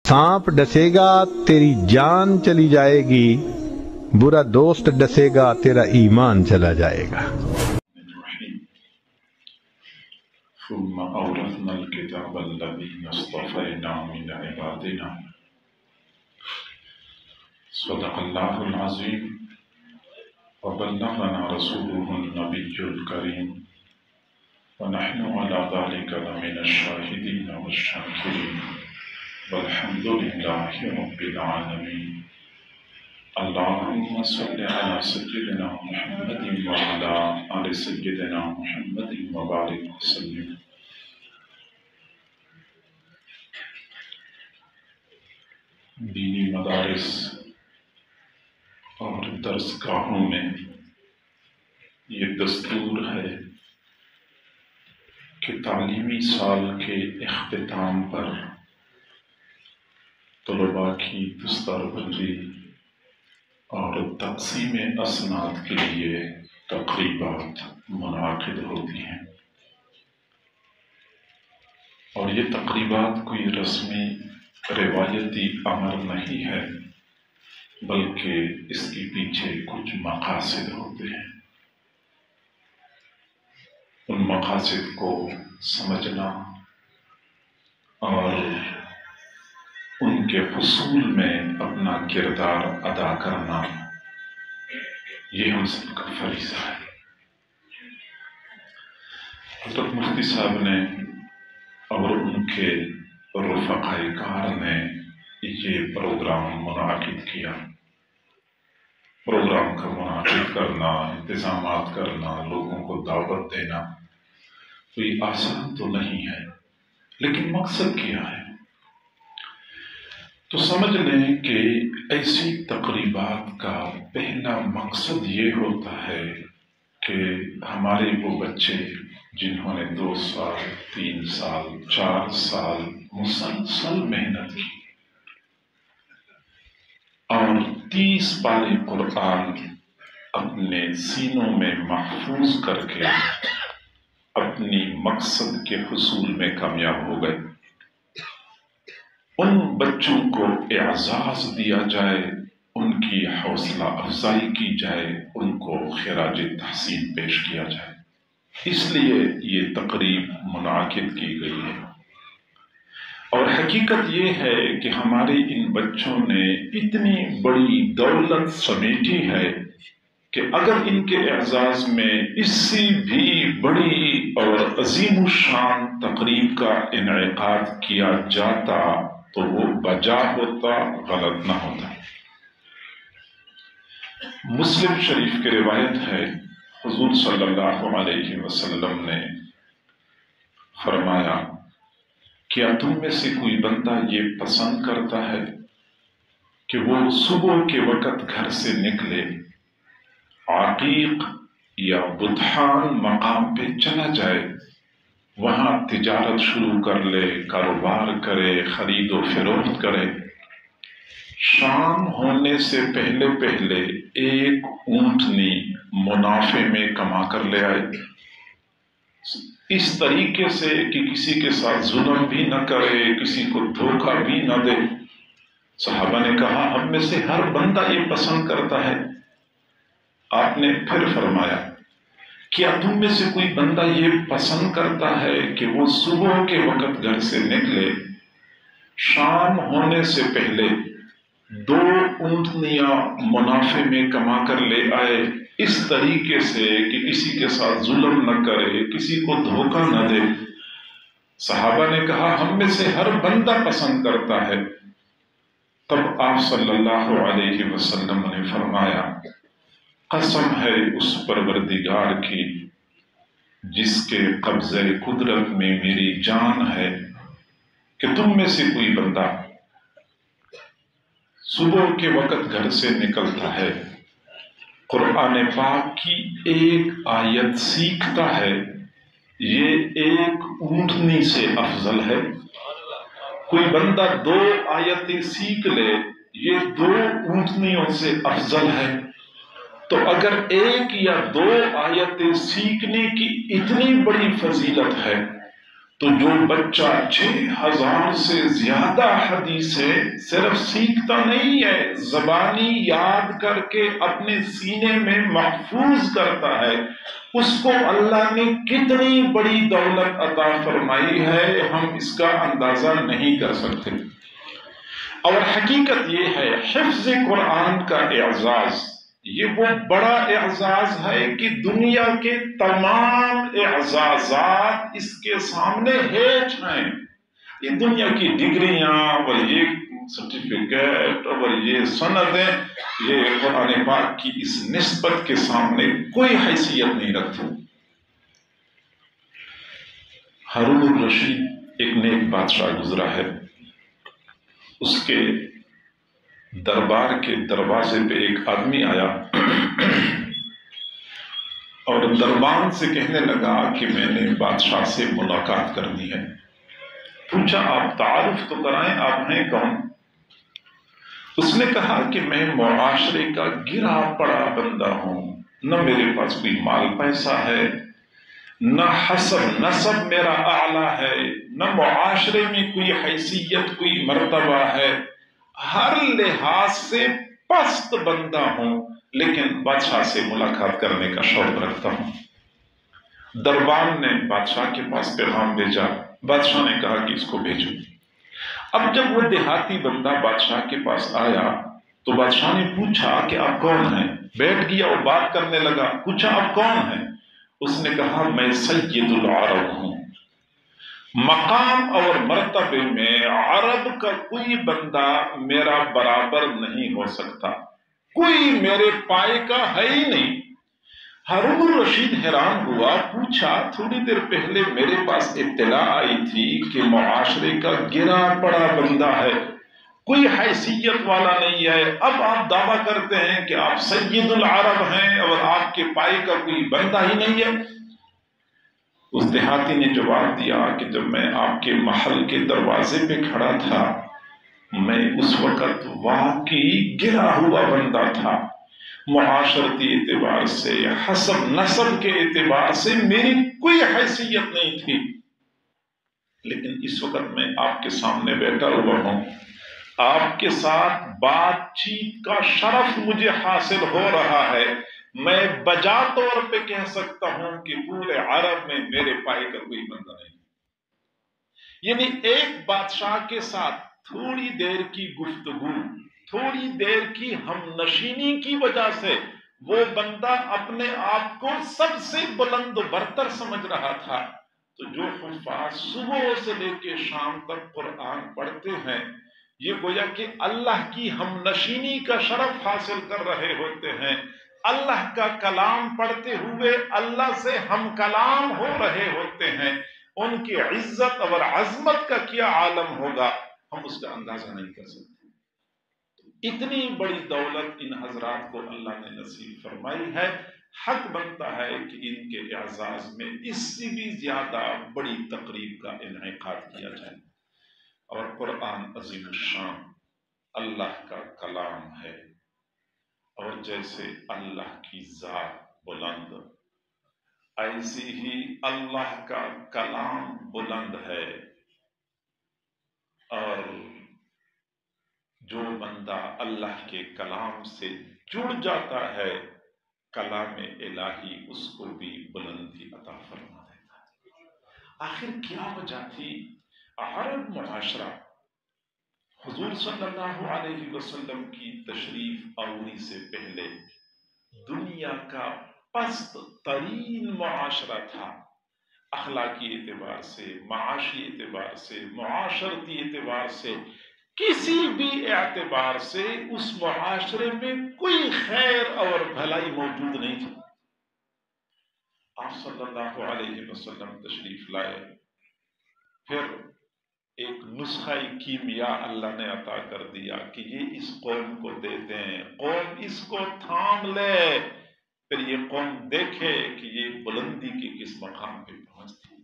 سانپ ڈسے گا تیری جان چلی جائے گی، برا دوست ڈسے گا تیرا ایمان چلا جائے گا۔ ثم أورثنا الكتاب الذين اصطفينا من عبادنا صدق الله العظيم وبلغنا رسوله النبي الكريم ونحن على ذلك لمن الشاهدين والشاكرين والحمد لله رب العالمين۔ اللهم صل على سيدنا محمد وعلى آل سيدنا محمد وبارك وسلم۔ دینی مدارس اور درسگاہوں میں یہ دستور ہے کہ تعلیمی سال کے اختتام پر طلباء کی دستار بندی اور تقسیم اسناد کے لیے تقریبات منعقد ہوتی ہیں، اور یہ تقریبات کوئی رسمی روایتی امر نہیں ہے، بلکہ اس کے پیچھے کچھ مقاصد ہوتے ہیں۔ ان مقاصد کو سمجھنا اور ان کے حصول میں اپنا کردار ادا کرنا، یہ ہم سب کا فریضہ ہے۔ حضرت مفتی صاحب نے اور ان کے رفقائے کار نے یہ پروگرام منعقد کیا۔ پروگرام کا منعقد کرنا، انتظامات کرنا، لوگوں کو دعوت دینا کوئی آسان تو نہیں ہے، لیکن مقصد کیا ہے؟ تو سمجھ لیں کہ ایسی تقریبات کا پہلا مقصد یہ ہوتا ہے کہ ہمارے وہ بچے جنہوں نے 2 سال، 3 سال، 4 سال مسلسل محنت کی اور 30 پارے قرآن اپنے سینوں میں محفوظ کر کے اپنی مقصد کے حصول میں کامیاب ہو گئے، ان بچوں کو اعزاز دیا جائے، ان کی حوصلہ افزائی کی جائے، ان کو خراج تحسین پیش کیا جائے۔ اس لیے یہ تقریب منعقد کی گئی ہے، اور حقیقت یہ ہے کہ ہمارے ان بچوں نے اتنی بڑی دولت سمیٹی ہے کہ اگر ان کے اعزاز میں اس سے بھی بڑی اور عظیم الشان تقریب کا انعقاد کیا جاتا تو وہ بجا ہوتا، غلط نہ ہوتا۔ مسلم شریف کی روایت ہے، حضور صلی اللہ علیہ وسلم نے فرمایا، کیا تم میں سے کوئی بندہ یہ پسند کرتا ہے کہ وہ صبح کے وقت گھر سے نکلے، عقیق یا بطحان مقام پہ چلا جائے، وہاں تجارت شروع کر لے، کاروبار کرے، خرید و فروخت کرے، شام ہونے سے پہلے پہلے 1 اونٹنی منافع میں کما کر لے آئے، اس طریقے سے کہ کسی کے ساتھ ظلم بھی نہ کرے، کسی کو دھوکہ بھی نہ دے۔ صحابہ نے کہا، ہم میں سے ہر بندہ یہ پسند کرتا ہے۔ آپ نے پھر فرمایا، کیا تم میں سے کوئی بندہ یہ پسند کرتا ہے کہ وہ صبح کے وقت گھر سے نکلے، شام ہونے سے پہلے 2 اونٹنیاں منافع میں کما کر لے آئے، اس طریقے سے کہ کسی کے ساتھ ظلم نہ کرے، کسی کو دھوکہ نہ دے؟ صحابہ نے کہا، ہم میں سے ہر بندہ پسند کرتا ہے۔ تب آپ صلی اللہ علیہ وسلم نے فرمایا، قسم ہے اس پروردگار کی جس کے قبضہ قدرت میں میری جان ہے، کہ تم میں سے کوئی بندہ صبح کے وقت گھر سے نکلتا ہے، قرآن پاک کی 1 آیت سیکھتا ہے، یہ 1 اونٹنی سے افضل ہے۔ کوئی بندہ 2 آیتیں سیکھ لے، یہ 2 اونٹنیوں سے افضل ہے۔ تو اگر 1 یا 2 آیتیں سیکھنے کی اتنی بڑی فضیلت ہے تو جو بچہ 6000 سے زیادہ حدیثیں صرف سیکھتا نہیں ہے، زبانی یاد کر کے اپنے سینے میں محفوظ کرتا ہے، اس کو اللہ نے کتنی بڑی دولت عطا فرمائی ہے، ہم اس کا اندازہ نہیں کر سکتے۔ اور حقیقت یہ ہے، حفظ قرآن کا اعزاز یہ وہ بڑا اعزاز ہے کہ دنیا کے تمام اعزازات اس کے سامنے ہیچ ہیں۔ یہ دنیا کی ڈگریاں اور یہ سرٹیفکیٹ اور یہ سندیں، یہ قرآن پاک کی اس نسبت کے سامنے کوئی حیثیت نہیں رکھتی۔ ہارون الرشید ایک نیک بادشاہ گزرا ہے، اس کے دربار کے دروازے پہ ایک آدمی آیا اور دربان سے کہنے لگا کہ میں نے بادشاہ سے ملاقات کرنی ہے۔ پوچھا آپ تعارف تو کرائیں، آپ ہیں کون؟ اس نے کہا کہ میں معاشرے کا گرا پڑا بندہ ہوں، نہ میرے پاس کوئی مال پیسہ ہے، نہ حسب نسب میرا اعلیٰ ہے، نہ معاشرے میں کوئی حیثیت کوئی مرتبہ ہے، ہر لحاظ سے پست بندہ ہوں، لیکن بادشاہ سے ملاقات کرنے کا شوق رکھتا ہوں۔ دربان نے بادشاہ کے پاس پیغام بھیجا، بادشاہ نے کہا کہ اس کو بھیجو۔ اب جب وہ دیہاتی بندہ بادشاہ کے پاس آیا تو بادشاہ نے پوچھا کہ آپ کون ہیں؟ بیٹھ گیا اور بات کرنے لگا۔ پوچھا آپ کون ہیں؟ اس نے کہا میں سید العرب ہوں، مقام اور مرتبے میں عرب کا کوئی بندہ میرا برابر نہیں ہو سکتا، کوئی میرے پائے کا ہے ہی نہیں۔ ہارون الرشید حیران ہوا، پوچھا تھوڑی دیر پہلے میرے پاس اطلاع آئی تھی کہ معاشرے کا گرا پڑا بندہ ہے، کوئی حیثیت والا نہیں ہے، اب آپ دعویٰ کرتے ہیں کہ آپ سید العرب ہیں اور آپ کے پائے کا کوئی بندہ ہی نہیں ہے۔ اس دیہاتی نے جواب دیا کہ جب میں آپ کے محل کے دروازے پہ کھڑا تھا، میں اس وقت واقعی گرا ہوا بندہ تھا، معاشرتی اعتبار سے، حسب نسب کے اعتبار سے میری کوئی حیثیت نہیں تھی، لیکن اس وقت میں آپ کے سامنے بیٹھا ہوا ہوں، آپ کے ساتھ بات چیت کا شرف مجھے حاصل ہو رہا ہے، میں بجا طور پہ کہہ سکتا ہوں کہ پورے عرب میں میرے پائے کا کوئی بندہ نہیں۔ یعنی ایک بادشاہ کے ساتھ تھوڑی دیر کی گفتگو، تھوڑی دیر کی ہم نشینی کی وجہ سے وہ بندہ اپنے آپ کو سب سے بلند و برتر سمجھ رہا تھا۔ تو جو حفاظ صبح سے لے کے شام تک قرآن پڑھتے ہیں، یہ گویا کہ اللہ کی ہم نشینی کا شرف حاصل کر رہے ہوتے ہیں، اللہ کا کلام پڑھتے ہوئے اللہ سے ہم کلام ہو رہے ہوتے ہیں، ان کی عزت اور عظمت کا کیا عالم ہوگا، ہم اس کا اندازہ نہیں کر سکتے۔ اتنی بڑی دولت ان حضرات کو اللہ نے نصیب فرمائی ہے، حق بنتا ہے کہ ان کے اعزاز میں اس سے بھی زیادہ بڑی تقریب کا انعقاد کیا جائے۔ اور قرآن عظیم الشان اللہ کا کلام ہے، اور جیسے اللہ کی ذات بلند، ایسے ہی اللہ کا کلام بلند ہے، اور جو بندہ اللہ کے کلام سے جڑ جاتا ہے، کلام الہی اس کو بھی بلندی عطا فرما دیتا ہے۔ آخر کیا وجہ تھی؟ عرب معاشرہ حضور صلی اللہ علیہ وسلم کی تشریف آوری سے پہلے دنیا کا پست ترین معاشرہ تھا، اخلاقی اعتبار سے، معاشی اعتبار سے، معاشرتی اعتبار سے، کسی بھی اعتبار سے اس معاشرے میں کوئی خیر اور بھلائی موجود نہیں تھی۔ آپ صلی اللہ علیہ وسلم تشریف لائے، پھر ایک نسخہ کیمیا اللہ نے عطا کر دیا کہ یہ اس قوم کو دے دیں، قوم اس کو تھام لے، پھر یہ قوم دیکھے کہ یہ بلندی کے کس مقام پہ پہنچتی۔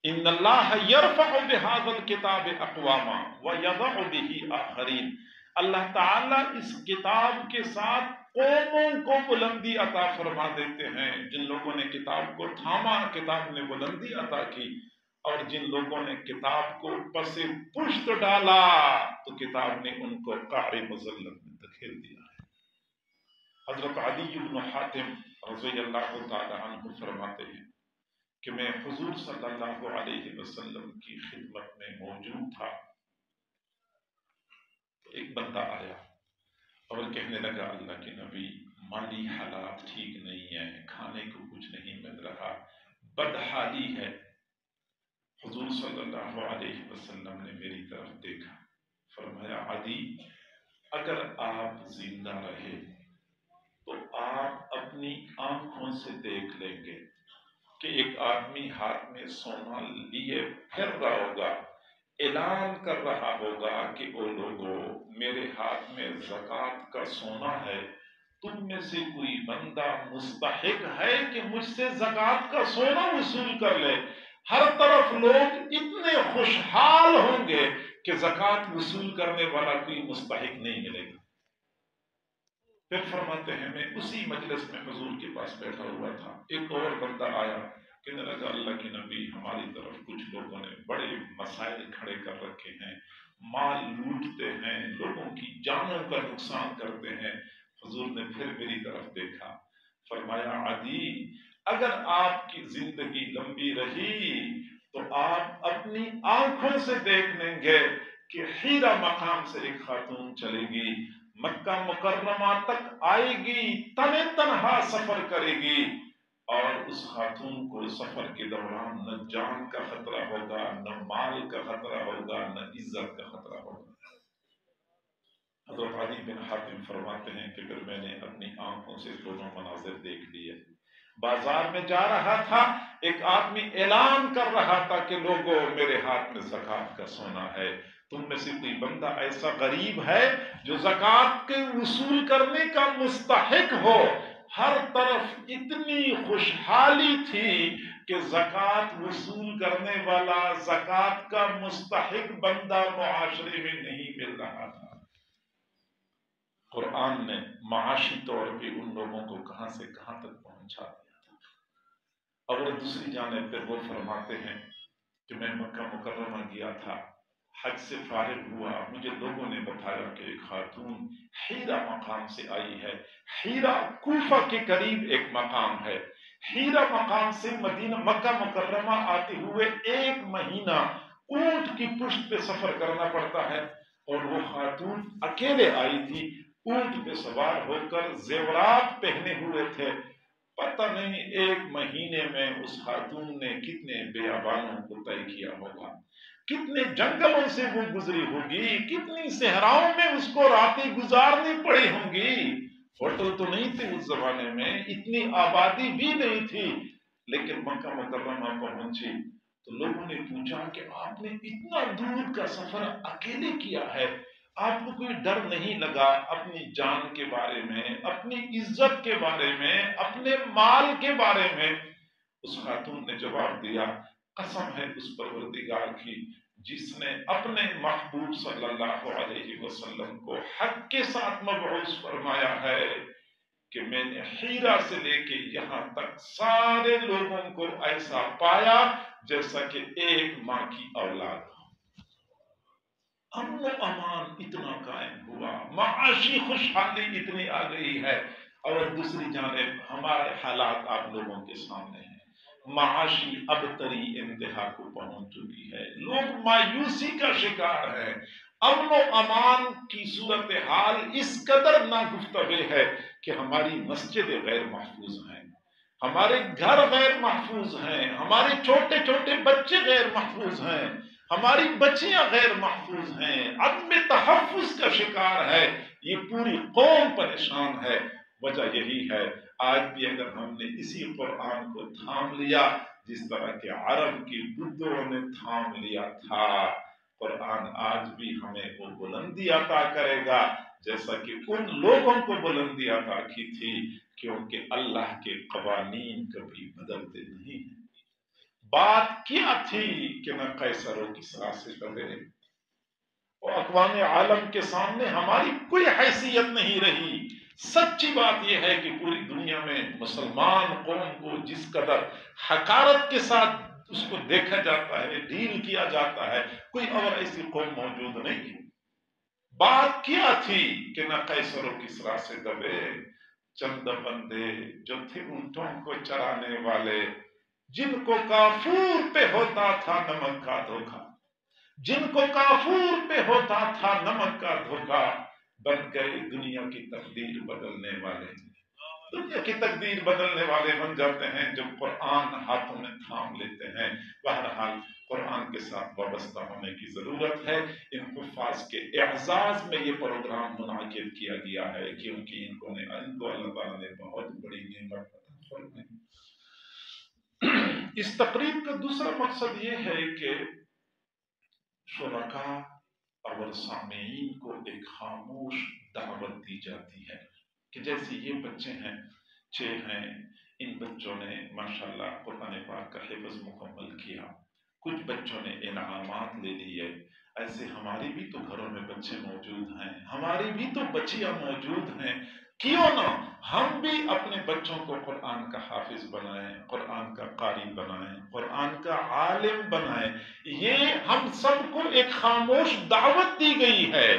ان اللہ یرفع بہذا الکتاب اقواما ویضع بہ آخرین، اللہ تعالیٰ اس کتاب کے ساتھ قوموں کو بلندی عطا فرما دیتے ہیں. جن لوگوں نے کتاب کو تھاما کتاب نے بلندی عطا کی، اور جن لوگوں نے کتاب کو پس پشت ڈالا تو کتاب نے ان کو قعر مذلت میں دھکیل دیا ہے. حضرت عدی بن حاتم رضی اللہ تعالی عنہ فرماتے ہیں کہ میں حضور صلی اللہ علیہ وسلم کی خدمت میں موجود تھا. ایک بندہ آیا اور کہنے لگا اللہ کے نبی مالی حالات ٹھیک نہیں ہیں، کھانے کو کچھ نہیں مل رہا، بدحالی ہے. حضور صلی اللہ علیہ وسلم نے میری طرف دیکھا، فرمایا عدی اگر آپ زندہ رہے تو آپ اپنی آنکھوں سے دیکھ لیں گے کہ ایک آدمی ہاتھ میں سونا لیے پھر رہا ہوگا، اعلان کر رہا ہوگا کہ او لوگو میرے ہاتھ میں زکوٰۃ کا سونا ہے، تم میں سے کوئی بندہ مستحق ہے کہ مجھ سے زکوٰۃ کا سونا وصول کر لے. ہر طرف لوگ اتنے خوشحال ہوں گے کہ زکوٰۃ وصول کرنے والا کوئی مستحق نہیں ملے گا. پھر فرماتے ہیں میں اسی مجلس میں حضور کے پاس بیٹھا ہوا تھا، ایک اور بندہ آیا، کہنے لگا اللہ کے نبی ہماری طرف کچھ لوگوں نے بڑے مسائل کھڑے کر رکھے ہیں، مال لوٹتے ہیں، لوگوں کی جانوں کا نقصان کرتے ہیں. حضور نے پھر میری طرف دیکھا، فرمایا عدی اگر آپ کی زندگی لمبی رہی تو آپ اپنی آنکھوں سے دیکھ لیں گے کہ حیرہ مقام سے ایک خاتون چلے گی، مکہ مکرمہ تک آئے گی، تنہا تنہا سفر کرے گی، اور اس خاتون کو سفر کے دوران نہ جان کا خطرہ ہوگا، نہ مال کا خطرہ ہوگا، نہ عزت کا خطرہ ہوگا. حضرت عدی بن حاتم فرماتے ہیں کہ پھر میں نے اپنی آنکھوں سے دونوں مناظر دیکھ لیے. بازار میں جا رہا تھا، ایک آدمی اعلان کر رہا تھا کہ لوگوں میرے ہاتھ میں زکوٰۃ کا سونا ہے، تم میں سے کوئی بندہ ایسا غریب ہے جو زکوٰۃ کے وصول کرنے کا مستحق ہو. ہر طرف اتنی خوشحالی تھی کہ زکوٰۃ وصول کرنے والا، زکوٰۃ کا مستحق بندہ معاشرے میں نہیں مل رہا تھا. قرآن نے معاشی طور پہ ان لوگوں کو کہاں سے کہاں تک پہنچا دیا تھا. اور دوسری جانب پہ وہ فرماتے ہیں کہ میں مکہ مکرمہ گیا تھا، حج سے فارغ ہوا، مجھے لوگوں نے بتایا کہ ایک خاتون حیرہ مقام سے آئی ہے. حیرہ کوفہ کے قریب ایک مقام ہے. حیرہ مقام سے مکہ مکرمہ آتے ہوئے 1 مہینہ اونٹ کی پشت پہ سفر کرنا پڑتا ہے، اور وہ خاتون اکیلے آئی تھی، اونٹ پہ سوار ہو کر زیورات پہنے ہوئے تھے. پتہ نہیں 1 مہینے میں اس خاتون نے کتنے بیابانوں کو طے کیا ہوگا، کتنے جنگلوں سے وہ گزری ہوگی، کتنی صحراؤں میں اس کو راتیں گزارنی پڑی ہوں گی. ہوٹل تو نہیں تھے اس زمانے میں، اتنی آبادی بھی نہیں تھی. لیکن مکہ مکرمہ پہنچی تو لوگوں نے پوچھا کہ آپ نے اتنا دور کا سفر اکیلے کیا ہے، آپ کو کوئی ڈر نہیں لگا اپنی جان کے بارے میں، اپنی عزت کے بارے میں، اپنے مال کے بارے میں؟ اس خاتون نے جواب دیا، قسم ہے اس پروردگار کی جس نے اپنے محبوب صلی اللہ علیہ وسلم کو حق کے ساتھ مبعوث فرمایا ہے کہ میں نے حیرہ سے لے کے یہاں تک سارے لوگوں کو ایسا پایا جیسا کہ ایک ماں کی اولاد ہو. امن و امان اتنا قائم ہوا، معاشی خوشحالی اتنی آ گئی ہے. اور دوسری جانب ہمارے حالات آپ لوگوں کے سامنے ہیں، معاشی ابتری انتہا کو پہنچ چکی ہے، لوگ مایوسی کا شکار ہیں. امن و امان کی صورتحال اس قدر ناگفتگو ہے کہ ہماری مسجدیں غیر محفوظ ہیں، ہمارے گھر غیر محفوظ ہیں، ہمارے چھوٹے چھوٹے بچے غیر محفوظ ہیں، ہماری بچیاں غیر محفوظ ہیں، عدم تحفظ کا شکار ہے. یہ پوری قوم پریشان ہے. وجہ یہی ہے، آج بھی اگر ہم نے اسی قرآن کو تھام لیا جس طرح کے عرب کی بدھوں نے تھام لیا تھا، قرآن آج بھی ہمیں وہ بلندی عطا کرے گا جیسا کہ ان لوگوں کو بلندی عطا کی تھی، کیونکہ اللہ کے قوانین کبھی بدلتے نہیں ہیں. بات کیا تھی کہ نہ قیصر و کسریٰ سے ڈرے، اور اقوام عالم کے سامنے ہماری کوئی حیثیت نہیں رہی سچی بات یہ ہے کہ پوری دنیا میں مسلمان قوم کو جس قدر حقارت کے ساتھ اس کو دیکھا جاتا ہے، ڈیل کیا جاتا ہے، کوئی اور ایسی قوم موجود نہیں ہے۔ بات کیا تھی کہ نہ قیصر و کسریٰ سے دبے چند بندے جو تھے اونٹوں کو چرانے والے، جن کو کافور پہ ہوتا تھا نمک کا دھوکا، جن کو کافور پہ ہوتا تھا نمک کا دھوکا، بن گئے دنیا کی تقدیر بدلنے والے۔ دنیا کی تقدیر بدلنے والے بن جاتے ہیں جب قرآن ہاتھوں میں تھام لیتے ہیں۔ بہرحال قرآن کے ساتھ وابستہ ہونے کی ضرورت ہے۔ ان حفاظ کے اعزاز میں یہ پروگرام منعقد کیا گیا ہے کیونکہ ان کو اللہ تعالیٰ نے بہت بڑی نعمت عطا فرمائی۔ اس تقریب کا دوسرا مقصد یہ ہے کہ شرکاء اور سامعین کو ایک خاموش دعوت دی جاتی ہے کہ جیسے یہ بچے ہیں، 6 ہیں، ان بچوں نے ماشاءاللہ قرآن پاک کا حفظ مکمل کیا، کچھ بچوں نے انعامات لے لیے، ایسے ہماری بھی تو گھروں میں بچے موجود ہیں، ہماری بھی تو بچیاں موجود ہیں، کیوں نہ ہم بھی اپنے بچوں کو قرآن کا حافظ بنائیں، قرآن کا قاری بنائیں، قرآن کا عالم بنائیں۔ یہ ہم سب کو ایک خاموش دعوت دی گئی ہے،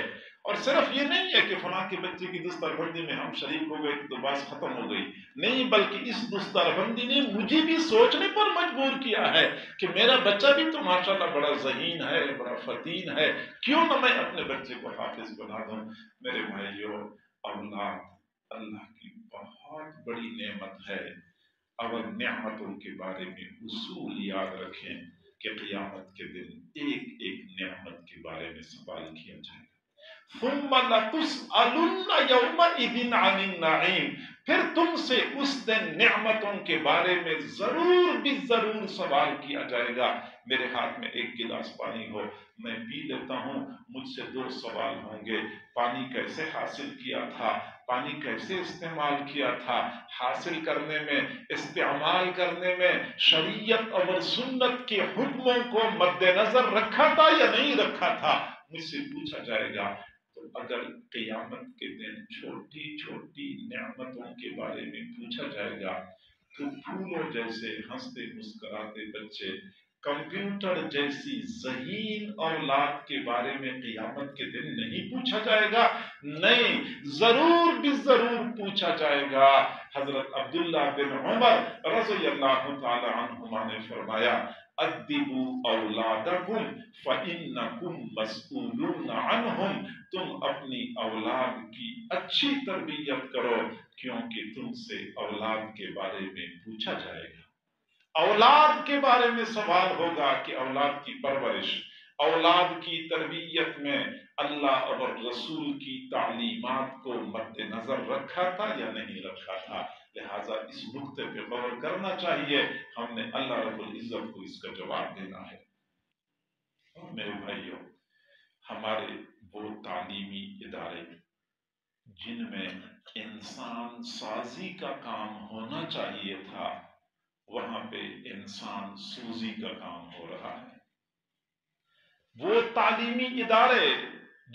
اور صرف یہ نہیں ہے کہ فلاں کے بچے کی دستار بندی میں ہم شریک ہو گئے تو بات ختم ہو گئی، نہیں، بلکہ اس دستار بندی نے مجھے بھی سوچنے پر مجبور کیا ہے کہ میرا بچہ بھی تو ماشاءاللہ بڑا ذہین ہے، بڑا فتین ہے، کیوں نہ میں اپنے بچے کو حافظ بنا دوں۔ میرے بھائیوں، اولاد اللہ کی بہت بڑی نعمت ہے، اور نعمتوں کے بارے میں اصول یاد رکھیں کہ قیامت کے دن ایک ایک نعمت کے بارے میں سوال کیا جائے گا۔ ثم لتسألن یومئذ عن النعیم، پھر تم سے اس دن نعمتوں کے بارے میں ضرور بھی ضرور سوال کیا جائے گا۔ میرے ہاتھ میں ایک گلاس پانی ہو، میں پی لیتا ہوں، مجھ سے 2 سوال ہوں گے، پانی کیسے حاصل کیا تھا، پانی کیسے استعمال کیا تھا، حاصل کرنے میں، استعمال کرنے میں شریعت اور سنت کے حکموں کو مد نظر رکھا تھا یا نہیں رکھا تھا، مجھ سے پوچھا جائے گا۔ تو اگر قیامت کے دن چھوٹی چھوٹی نعمتوں کے بارے میں پوچھا جائے گا تو پھولوں جیسے ہنستے مسکراتے بچے، کمپیوٹر جیسی ذہین اولاد کے بارے میں قیامت کے دن نہیں پوچھا جائے گا، نہیں، ضرور بھی ضرور پوچھا جائے گا۔ حضرت عبداللہ بن عمر رضی اللہ تعالی عنہما نے فرمایا، ادبوا اولادکم فانکم مسئولون عنہم، تم اپنی اولاد کی اچھی تربیت کرو کیونکہ تم سے اولاد کے بارے میں پوچھا جائے گا۔ اولاد کے بارے میں سوال ہوگا کہ اولاد کی پرورش، اولاد کی تربیت میں اللہ اور رسول کی تعلیمات کو مد نظر رکھا تھا یا نہیں رکھا تھا۔ لہٰذا اس نقطے پہ غور کرنا چاہیے، ہم نے اللہ رب العزت کو اس کا جواب دینا ہے۔ اور میرے بھائیوں، ہمارے وہ تعلیمی ادارے جن میں انسان سازی کا کام ہونا چاہیے تھا، وہاں پہ انسان سوزی کا کام ہو رہا ہے۔ وہ تعلیمی ادارے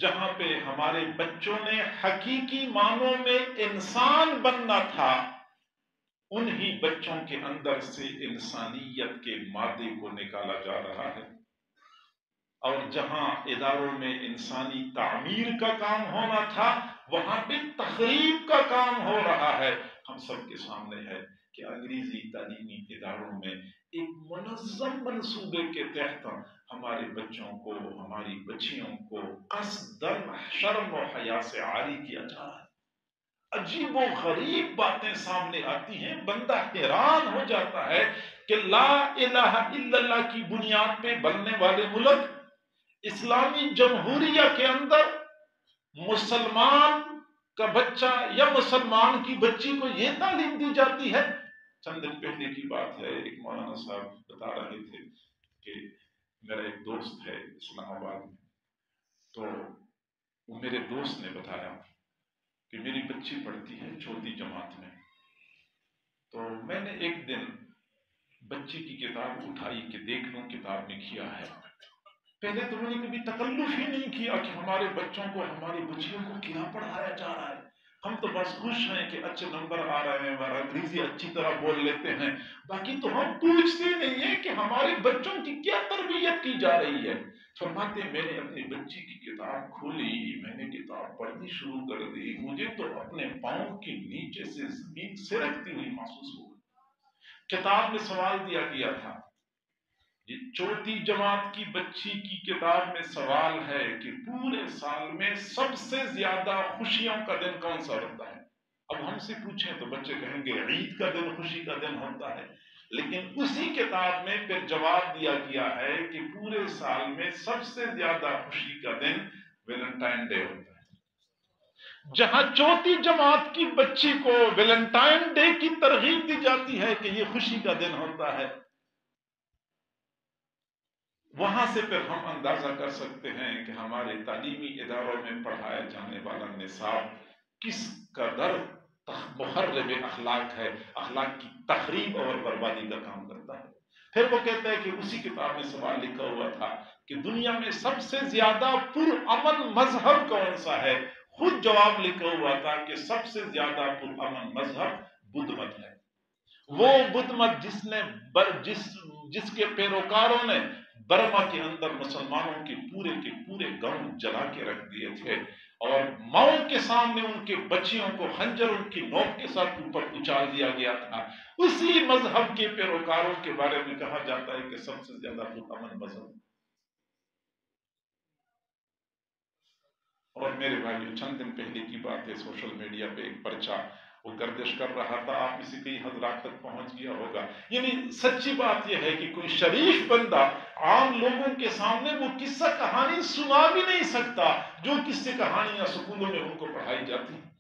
جہاں پہ ہمارے بچوں نے حقیقی معنوں میں انسان بننا تھا، انہی بچوں کے اندر سے انسانیت کے مادے کو نکالا جا رہا ہے، اور جہاں اداروں میں انسانی تعمیر کا کام ہونا تھا وہاں پہ تخریب کا کام ہو رہا ہے۔ ہم سب کے سامنے ہے کہ انگریزی تعلیمی اداروں میں ایک منظم منصوبے کے تحت ہمارے بچوں کو، ہماری بچیوں کو قصداً شرم و حیا سے عاری کیا جا رہا ہے۔ عجیب و غریب باتیں سامنے آتی ہیں، بندہ حیران ہو جاتا ہے کہ لا الہ الا اللہ کی بنیاد پہ بننے والے ملک اسلامی جمہوریہ کے اندر مسلمان کا بچہ یا مسلمان کی بچی کو یہ تعلیم دی جاتی ہے۔ چند دن پہلے کی بات ہے، ایک مولانا صاحب بتا رہے تھے کہ میرا ایک دوست ہے اسلام آباد میں، تو وہ میرے دوست نے بتایا کہ میری بچی پڑھتی ہے 4 جماعت میں، تو میں نے ایک دن بچی کی کتاب اٹھائی کہ دیکھ لوں کتاب میں کیا ہے۔ پہلے تو میں نے کبھی تکلف ہی نہیں کیا کہ ہمارے بچوں کو، ہماری بچیوں کو کیا پڑھایا جا رہا ہے۔ ہم تو بس خوش ہیں کہ اچھے نمبر آ رہے ہیں اور انگریزی اچھی طرح بول لیتے ہیں، باقی تو ہم پوچھتے نہیں ہیں کہ ہمارے بچوں کی کیا تربیت کی جا رہی ہے۔ فرماتے ہیں میں نے اپنی بچی کی کتاب کھولی، میں نے کتاب پڑھنی شروع کر دی، مجھے تو اپنے پاؤں کے نیچے سے زمین سرکتی ہوئی محسوس ہو گئی۔ کتاب میں سوال دیا گیا تھا، یہ چوتھی جماعت کی بچی کی کتاب میں سوال ہے کہ پورے سال میں سب سے زیادہ خوشیوں کا دن کون سا ہوتا ہے؟ اب ہم سے پوچھیں تو بچے کہیں گے عید کا دن خوشی کا دن ہوتا ہے، لیکن اسی کتاب میں پھر جواب دیا گیا ہے کہ پورے سال میں سب سے زیادہ خوشی کا دن ویلنٹائن ڈے ہوتا ہے۔ جہاں چوتھی جماعت کی بچی کو ویلنٹائن ڈے کی ترغیب دی جاتی ہے کہ یہ خوشی کا دن ہوتا ہے، وہاں سے پھر ہم اندازہ کر سکتے ہیں کہ ہمارے تعلیمی اداروں میں پڑھایا جانے والا نصاب کس قدر محرب اخلاق ہے، اخلاق کی تخریب اور بربادی کا کام کرتا ہے۔ پھر وہ کہتا ہے کہ اسی کتاب میں سوال لکھا ہوا تھا کہ دنیا میں سب سے زیادہ پرامن مذہب کون سا ہے؟ خود جواب لکھا ہوا تھا کہ سب سے زیادہ پرامن مذہب بدھ مت ہے۔ وہ بدھ مت جس کے پیروکاروں نے برما کے اندر مسلمانوں کے پورے گاؤں جلا کے رکھ دیے تھے، اور ماؤں کے سامنے ان کے بچیوں کو خنجر ان کی نوک کے ساتھ اوپر اچھال دیا گیا تھا، اسی مذہب کے پیروکاروں کے بارے میں کہا جاتا ہے کہ سب سے زیادہ پرامن مذہب۔ اور میرے بھائیو، چند دن پہلے کی بات ہے، سوشل میڈیا پہ ایک پرچہ وہ گردش کر رہا تھا، آپ میں سے کئی حضرات تک پہنچ گیا ہوگا۔ یعنی سچی بات یہ ہے کہ کوئی شریف بندہ عام لوگوں کے سامنے وہ قصہ کہانی سنا بھی نہیں سکتا جو قصے کہانیاں سکولوں میں ان کو پڑھائی جاتی ہیں۔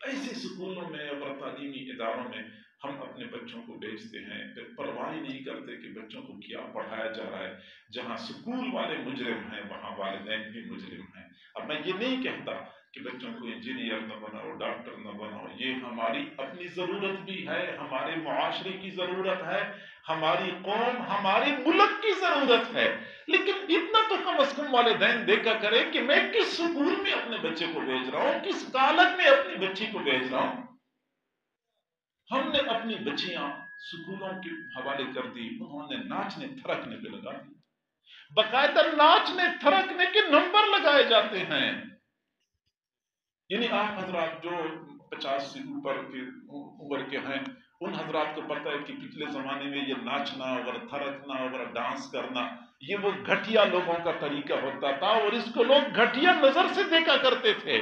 ایسے سکولوں میں اور تعلیمی اداروں میں ہم اپنے بچوں کو بھیجتے ہیں، پھر پرواہ نہیں کرتے کہ بچوں کو کیا پڑھایا جا رہا ہے۔ جہاں سکول والے مجرم ہیں وہاں والدین بھی مجرم ہیں۔ اب میں یہ نہیں کہتا کہ بچوں کو انجینئر نہ بناؤ، ڈاکٹر نہ بناؤ، یہ ہماری اپنی ضرورت بھی ہے، ہمارے معاشرے کی ضرورت ہے، ہماری قوم ہمارے ملک کی ضرورت ہے، لیکن اتنا تو کم از کم والدین دیکھا کرے کہ میں کس سکول میں اپنے بچے کو بھیج رہا ہوں، کس کالج میں اپنی بچی کو بھیج رہا ہوں۔ ہم نے اپنی بچیاں سکولوں کے حوالے کر دی، انہوں نے ناچنے تھرکنے پہ لگا دی، باقاعدہ ناچنے تھرکنے کے نمبر لگائے جاتے ہیں۔ یعنی آپ حضرات جو 50 سے اوپر کے عمر کے ہیں، ان حضرات کو پتہ ہے کہ پچھلے زمانے میں یہ ناچنا اور تھرکنا اور ڈانس کرنا یہ وہ گھٹیا لوگوں کا طریقہ ہوتا تھا، اور اس کو لوگ گھٹیا نظر سے دیکھا کرتے تھے۔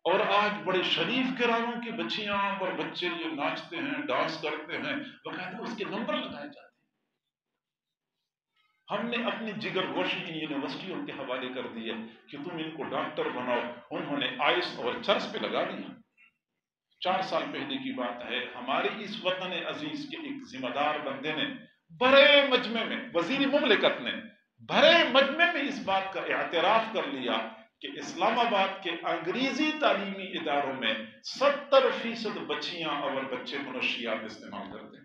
اور آج بڑے شریف گھرانوں کی بچیاں اور بچے یہ ناچتے ہیں، ڈانس کرتے ہیں، باقاعدہ اس کے نمبر لگائے جاتے ہیں۔ ہم نے اپنی جگر گوشی ان یونیورسٹیوں کے حوالے کر دیا کہ تم ان کو ڈاکٹر بناؤ، انہوں نے آئس اور چرس پہ لگا دیا۔ 4 سال پہلے کی بات ہے، ہمارے اس وطن عزیز کے ایک ذمہ دار بندے نے بڑے مجمع میں، وزیر مملکت نے بڑے مجمع میں اس بات کا اعتراف کر لیا کہ اسلام آباد کے انگریزی تعلیمی اداروں میں 70% بچیاں اور بچے منشیات استعمال کرتے ہیں۔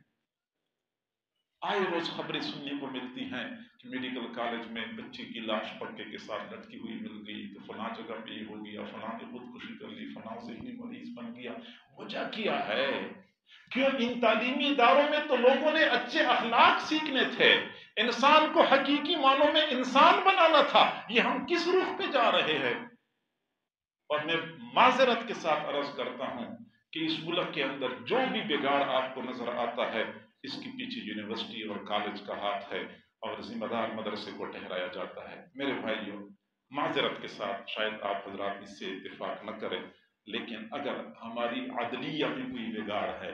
آئے روز خبریں سننے کو ملتی ہیں کہ میڈیکل کالج میں بچی کی لاش پٹے کے ساتھ لٹکی ہوئی مل گئی، تو فلاں جگہ پہ یہ ہو گیا، فلاں نے خودکشی کر لی، فلاں ذہنی مریض بن گیا۔ وجہ کیا ہے؟ کیوں ان تعلیمی اداروں میں تو لوگوں نے اچھے اخلاق سیکھنے تھے، انسان کو حقیقی معنوں میں انسان بنانا تھا، یہ ہم کس رخ پہ جا رہے ہیں؟ اور میں معذرت کے ساتھ عرض کرتا ہوں کہ اس ملک کے اندر جو بھی بگاڑ آپ کو نظر آتا ہے، اس کے پیچھے یونیورسٹی اور کالج کا ہاتھ ہے اور ذمہ دار مدرسے کو ٹھہرایا جاتا ہے۔ میرے بھائیوں، معذرت کے ساتھ شاید آپ حضرات اس سے اتفاق نہ کریں، لیکن اگر ہماری عدلیہ میں کوئی بگاڑ ہے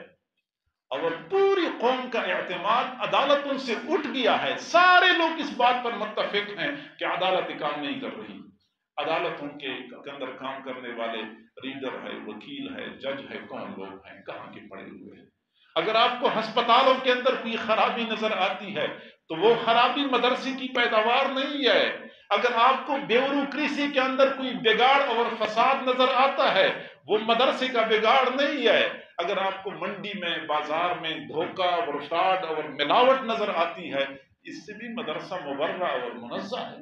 اور پوری قوم کا اعتماد عدالت ان سے اٹھ گیا ہے، سارے لوگ اس بات پر متفق ہیں کہ عدالت کام نہیں کر رہی، عدالتوں کے اندر کام کرنے والے ریڈر ہے، وکیل ہے، جج ہے، کون لوگ ہیں، کہاں کے پڑے ہوئے ہیں؟ اگر آپ کو ہسپتالوں کے اندر کوئی خرابی نظر آتی ہے تو وہ خرابی مدرسے کی پیداوار نہیں ہے۔ اگر آپ کو بیوروکریسی کے اندر کوئی بگاڑ اور فساد نظر آتا ہے وہ مدرسے کا بگاڑ نہیں ہے۔ اگر آپ کو منڈی میں، بازار میں دھوکہ اور فراڈ اور ملاوٹ نظر آتی ہے، اس سے بھی مدرسہ مبرہ اور منزہ ہے۔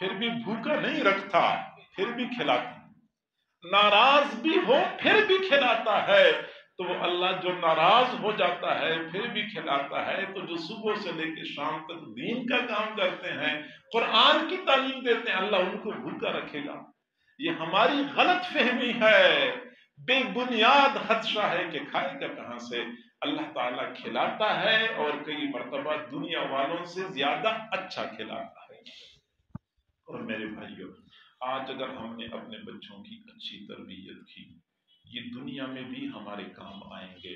پھر بھی بھوکا نہیں رکھتا، پھر بھی کھلاتا، ناراض بھی ہو پھر بھی کھلاتا ہے۔ تو وہ اللہ جو ناراض ہو جاتا ہے پھر بھی کھلاتا ہے، تو جو صبح سے لے کے شام تک دین کا کام کرتے ہیں، قرآن کی تعلیم دیتے ہیں، اللہ ان کو بھوکا رکھے گا؟ یہ ہماری غلط فہمی ہے، بے بنیاد خدشہ ہے کہ کھائے گا کہاں سے۔ اللہ تعالیٰ کھلاتا ہے اور کئی مرتبہ دنیا والوں سے زیادہ اچھا کھلاتا ہے۔ اور میرے بھائیوں، آج اگر ہم نے اپنے بچوں کی اچھی تربیت کی، یہ دنیا میں بھی ہمارے کام آئیں گے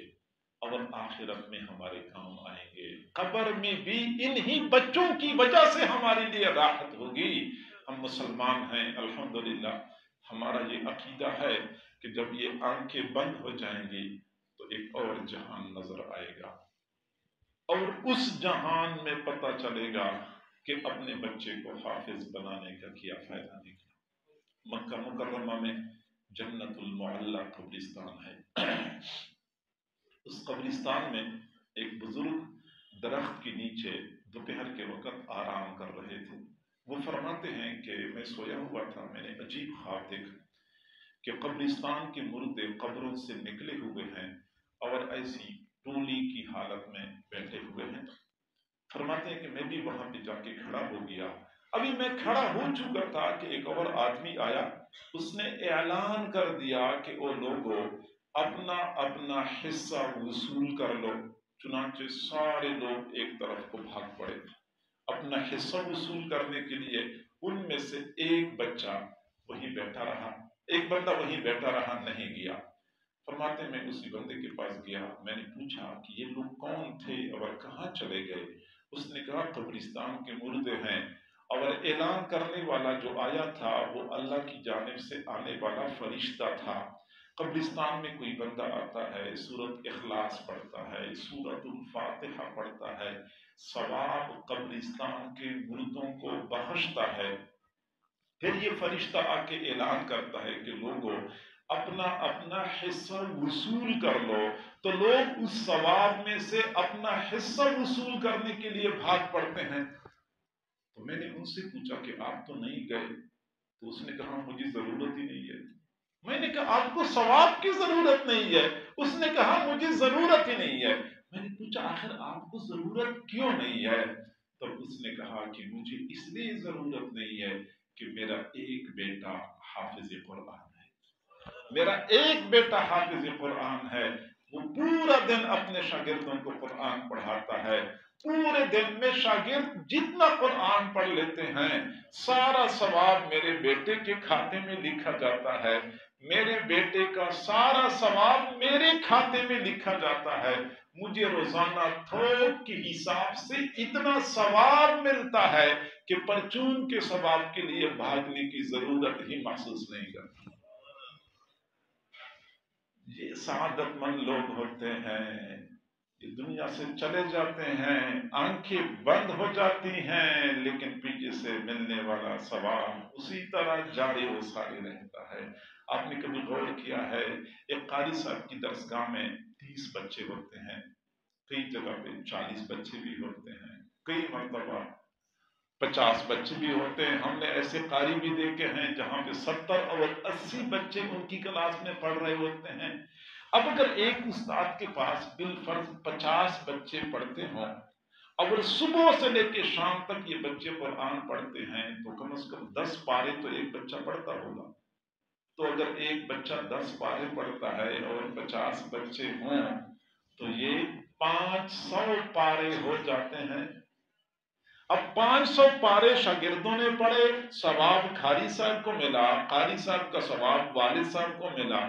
اور آخرت میں ہمارے کام آئیں گے، قبر میں بھی انہی بچوں کی وجہ سے ہمارے لیے راحت ہوگی۔ ہم مسلمان ہیں الحمدللہ، ہمارا یہ عقیدہ ہے کہ جب یہ آنکھیں بند ہو جائیں گی تو ایک اور جہان نظر آئے گا، اور اس جہان میں پتہ چلے گا کہ اپنے بچے کو حافظ بنانے کا کیا فائدہ نکلا۔ مکہ مکرمہ میں جنت المعلی قبرستان ہے، اس قبرستان میں ایک بزرگ درخت کے نیچے دوپہر کے وقت آرام کر رہے تھے۔ وہ فرماتے ہیں کہ میں سویا ہوا تھا، میں نے عجیب خواب دیکھا کہ قبرستان کے مردے قبروں سے نکلے ہوئے ہیں اور ایسی ٹولی کی حالت میں بیٹھے ہوئے ہیں۔ فرماتے ہیں کہ میں بھی وہاں پہ جا کے کھڑا ہو گیا، ابھی میں کھڑا ہو چکا تھا کہ ایک اور آدمی آیا، اس نے اعلان کر دیا کہ او لوگو اپنا اپنا حصہ وصول کر لو۔ چنانچہ سارے لوگ ایک طرف کو بھاگ پڑے اپنا حصہ وصول کرنے کے لیے۔ ان میں سے ایک بچہ وہیں بیٹھا رہا، ایک بندہ وہیں بیٹھا رہا، نہیں گیا۔ فرماتے ہیں میں اسی بندے کے پاس گیا، میں نے پوچھا کہ یہ لوگ کون تھے اور کہاں چلے گئے؟ اس نے کہا قبرستان کے مردے ہیں، اور اعلان کرنے والا جو آیا تھا وہ اللہ کی جانب سے آنے والا فرشتہ تھا۔ قبرستان میں کوئی بندہ آتا ہے، سورۃ اخلاص پڑھتا ہے، سورۃ الفاتحہ پڑھتا ہے، ثواب قبرستان کے مردوں کو بخشتا ہے۔ پھر یہ فرشتہ آ کے اعلان کرتا ہے کہ لوگوں اپنا اپنا حصہ وصول کر لو، تو لوگ اس ثواب میں سے اپنا حصہ وصول کرنے کے لیے بھاگ پڑتے ہیں۔ تو میں نے ان سے پوچھا کہ آپ تو نہیں گئے؟ تو اس نے کہا مجھے ضرورت ہی نہیں ہے۔ میں نے کہا آپ کو ثواب کی ضرورت نہیں ہے؟ اس نے کہا مجھے ضرورت ہی نہیں ہے۔ میں نے پوچھا آخر آپ کو ضرورت کیوں نہیں ہے؟ تب اس نے کہا کہ مجھے اس لیے ضرورت نہیں ہے کہ میرا ایک بیٹا حافظ قرآن ہے، میرا ایک بیٹا حافظ قرآن ہے، وہ پورا دن اپنے شاگردوں کو قرآن پڑھاتا ہے، پورے دن میں شاگرد جتنا قرآن پڑھ لیتے ہیں سارا ثواب میرے بیٹے کے کھاتے میں لکھا جاتا ہے، میرے بیٹے کا سارا ثواب میرے کھاتے میں لکھا جاتا ہے، مجھے روزانہ تھوک کے حساب سے اتنا ثواب ملتا ہے کہ پرچون کے ثواب کے لیے بھاگنے کی ضرورت ہی محسوس نہیں کرتا۔ یہ سعادت مند لوگ ہوتے ہیں، یہ دنیا سے چلے جاتے ہیں، آنکھیں بند ہو جاتی ہیں، لیکن پیچھے سے ملنے والا ثواب اسی طرح جاری و ساری رہتا ہے۔ آپ نے کبھی غور کیا ہے ایک قاری صاحب کی درسگاہ میں 30 بچے ہوتے ہیں، کئی جگہ پہ 40 بچے بھی ہوتے ہیں، کئی مرتبہ 50 بچے بھی ہوتے ہیں۔ ہم نے ایسے قاری بھی دیکھے ہیں جہاں پہ 70 اور 80 بچے ان کی کلاس میں پڑھ رہے ہوتے ہیں۔ اب اگر ایک استاد کے پاس بالفرض 50 بچے پڑھتے ہوں، اگر صبح سے لے کے شام تک یہ بچے قرآن پڑھتے ہیں تو کم از کم 10 پارے تو ایک بچہ پڑھتا ہوگا۔ تو اگر ایک بچہ 10 پارے پڑھتا ہے اور 50 بچے ہوں تو یہ 500 پارے ہو جاتے ہیں۔ اب 500 پارے شاگردوں نے پڑھے، ثواب قاری صاحب کو ملا، قاری صاحب کا ثواب والد صاحب کو ملا۔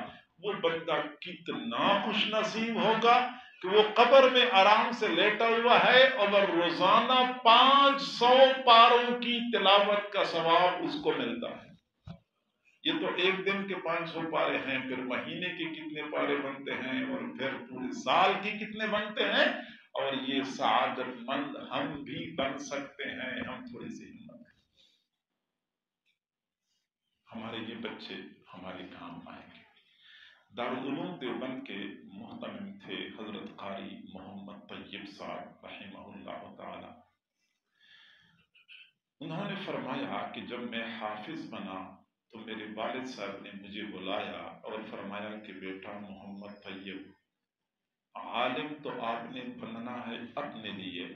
وہ بندہ کتنا خوش نصیب ہوگا کہ وہ قبر میں آرام سے لیٹا ہوا ہے اور روزانہ 500 پاروں کی تلاوت کا ثواب اس کو ملتا ہے۔ یہ تو ایک دن کے 500 پارے ہیں، پھر مہینے کے کتنے پارے بنتے ہیں، اور پھر پورے سال کے کتنے بنتے ہیں۔ اور یہ سعادت مند ہم بھی بن سکتے ہیں، ہم تھوڑی سی ہمت کریں، ہمارے یہ بچے ہمارے کام آئیں گے۔ دارالعلوم دیوبند کے محتمم تھے حضرت قاری محمد طیب صاحب رحمہ اللہ تعالی۔ انہوں نے فرمایا کہ جب میں حافظ بنا تو میرے والد صاحب نے مجھے بلایا اور فرمایا کہ بیٹا محمد طیب، عالم تو آپ نے بننا ہے اپنے لیے،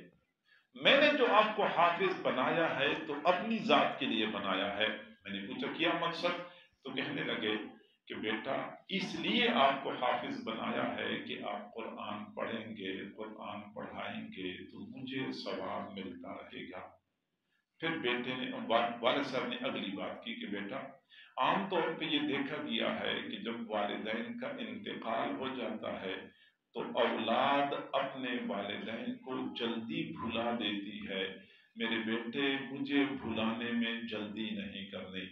میں نے جو آپ کو حافظ بنایا ہے تو اپنی ذات کے لیے بنایا ہے۔ میں نے پوچھا کیا مقصد؟ تو کہنے لگے کہ بیٹا اس لیے آپ کو حافظ بنایا ہے کہ آپ قرآن پڑھیں گے، قرآن پڑھائیں گے تو مجھے ثواب ملتا رہے گا۔ پھر بیٹے نے والد صاحب نے اگلی بات کی کہ بیٹا عام طور پہ یہ دیکھا گیا ہے کہ جب والدین کا انتقال ہو جاتا ہے تو اولاد اپنے والدین کو جلدی بھلا دیتی ہے۔ میرے بیٹے مجھے بھلانے میں جلدی نہیں کرنی،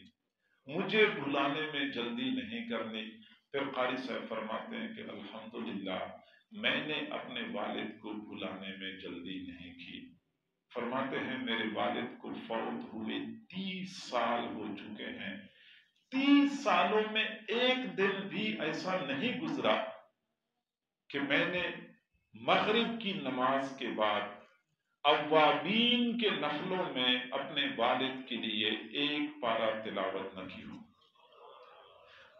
مجھے بھلانے میں جلدی نہیں کرنی۔ پھر قاری صاحب فرماتے ہیں کہ الحمدللہ میں نے اپنے والد کو بھلانے میں جلدی نہیں کی۔ فرماتے ہیں میرے والد کو فوت ہوئے 30 سال ہو چکے ہیں، 30 سالوں میں ایک دن بھی ایسا نہیں گزرا کہ میں نے مغرب کی نماز کے بعد اوابین کے نفلوں میں اپنے والد کے لیے ایک پارہ تلاوت نہ کی ہو۔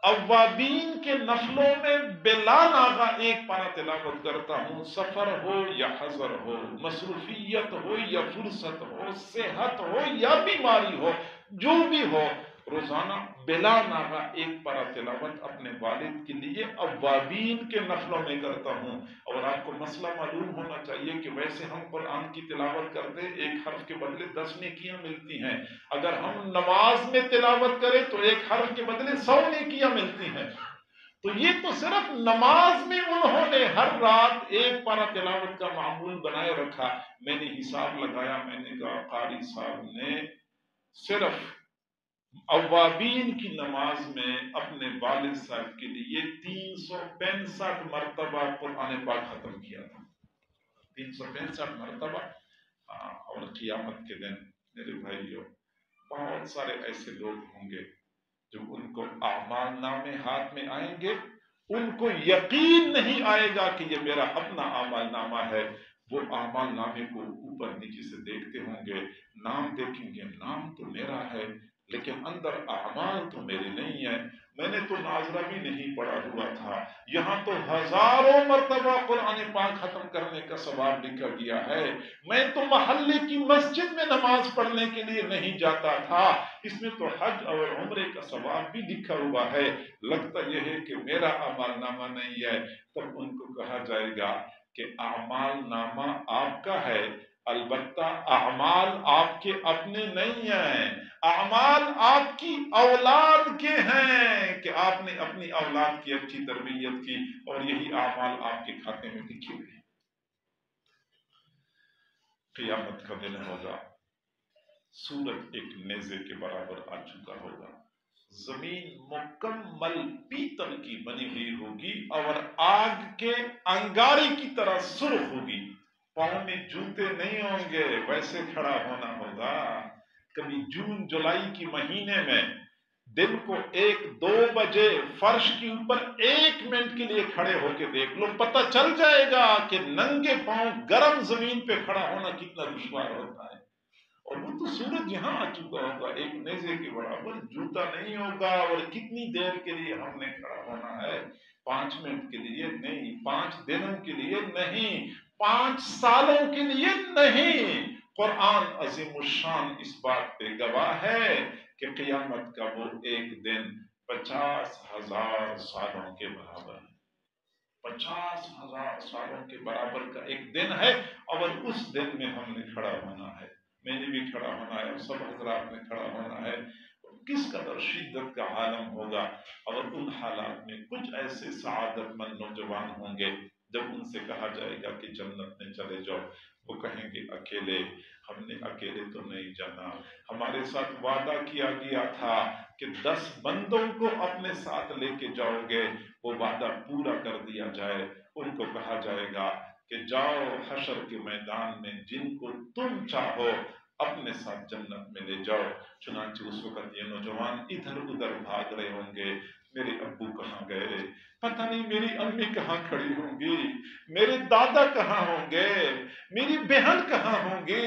اوابین کے نفلوں میں بلا ناغہ ایک پارہ تلاوت کرتا ہوں، سفر ہو یا حضر ہو، مصروفیت ہو یا فرصت ہو، صحت ہو یا بیماری ہو، جو بھی ہو، روزانہ بلا ناغہ ایک پارہ تلاوت اپنے والد کے لیے اوابین کے نفلوں میں کرتا ہوں۔ اور آپ کو مسئلہ معلوم ہونا چاہیے کہ ویسے ہم قرآن کی تلاوت کرتے ایک حرف کے بدلے 10 نیکیاں ملتی ہیں، اگر ہم نماز میں تلاوت کریں تو ایک حرف کے بدلے 100 نیکیاں ملتی ہیں۔ تو یہ تو صرف نماز میں انہوں نے ہر رات ایک پارہ تلاوت کا معمول بنائے رکھا۔ میں نے حساب لگایا، میں نے کہا قاری صاحب نے صرف اوابین کی نماز میں اپنے والد صاحب کے لیے 365 مرتبہ قرآن پاک ختم کیا تھا، 365 مرتبہ۔ اور قیامت کے دن میرے بھائیوں بہت سارے ایسے لوگ ہوں گے جو ان کو اعمال نامے ہاتھ میں آئیں گے، ان کو یقین نہیں آئے گا کہ یہ میرا اپنا اعمال نامہ ہے۔ وہ اعمال نامے کو اوپر نیچے سے دیکھتے ہوں گے، نام دیکھیں گے، نام تو میرا ہے لیکن اندر اعمال تو میرے نہیں ہے۔ میں نے تو ناظرہ بھی نہیں پڑھا ہوا تھا، یہاں تو ہزاروں مرتبہ قرآن پاک ختم کرنے کا ثواب لکھا گیا ہے، میں تو محلے کی مسجد میں نماز پڑھنے کے لیے نہیں جاتا تھا، اس میں تو حج اور عمرے کا ثواب بھی لکھا ہوا ہے، لگتا یہ ہے کہ میرا اعمال نامہ نہیں ہے۔ تب ان کو کہا جائے گا کہ اعمال نامہ آپ کا ہے، البتہ اعمال آپ کے اپنے نہیں ہیں، اعمال آپ کی اولاد کے ہیں کہ آپ نے اپنی اولاد کی اچھی تربیت کی اور یہی اعمال آپ کے کھاتے میں لکھے ہوئے ہیں۔ قیامت کا دن ہوگا، سورج ایک نیزے کے برابر آ چکا ہوگا، زمین مکمل پیتل کی بنی ہوئی ہوگی اور آگ کے انگارے کی طرح سرخ ہوگی، پاؤں میں جوتے نہیں ہوں گے، ویسے کھڑا ہونا ہوگا۔ کبھی جون جولائی کی مہینے میں دن کو 1-2 بجے فرش کے اوپر 1 منٹ کے لیے کھڑے ہو کے دیکھ لو، پتہ چل جائے گا کہ ننگے پاؤں گرم زمین پہ کھڑا ہونا کتنا دشوار ہوتا ہے۔ اور وہ تو سورج یہاں آ چکا ہوگا ایک نیزے کے برابر، جوتا نہیں ہوگا، اور کتنی دیر کے لیے ہم نے کھڑا ہونا ہے؟ 5 منٹ کے لیے نہیں، 5 دنوں کے لیے نہیں، 5 سالوں کے لیے نہیں۔ قرآن عظیم الشان اس بات پہ گواہ ہے کہ قیامت کا وہ ایک دن 50,000 سالوں کے برابر ہے، 50,000 سالوں کے برابر کا ایک دن ہے، اور اس دن میں ہم نے کھڑا ہونا ہے، میں نے بھی کھڑا ہونا ہے اور سب حضرات نے کھڑا ہونا ہے۔ کس قدر شدت کا عالم ہوگا، اور ان حالات میں کچھ ایسے سعادت مند نوجوان ہوں گے جب ان سے کہا جائے گا کہ جنت میں چلے جاؤ، وہ کہیں گے اکیلے؟ ہم نے اکیلے تو نہیں جانا، ہمارے ساتھ وعدہ کیا گیا تھا کہ 10 بندوں کو اپنے ساتھ لے کے جاؤ گے، وہ وعدہ پورا کر دیا جائے۔ ان کو کہا جائے گا کہ جاؤ حشر کے میدان میں جن کو تم چاہو اپنے ساتھ جنت میں لے جاؤ۔ چنانچہ اس وقت یہ نوجوان ادھر ادھر بھاگ رہے ہوں گے، میرے ابو کہاں گئے، پتہ نہیں میری امی کہاں کھڑی ہوں گی، میرے دادا کہاں ہوں گے، میری بہن کہاں ہوں گی۔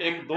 1-2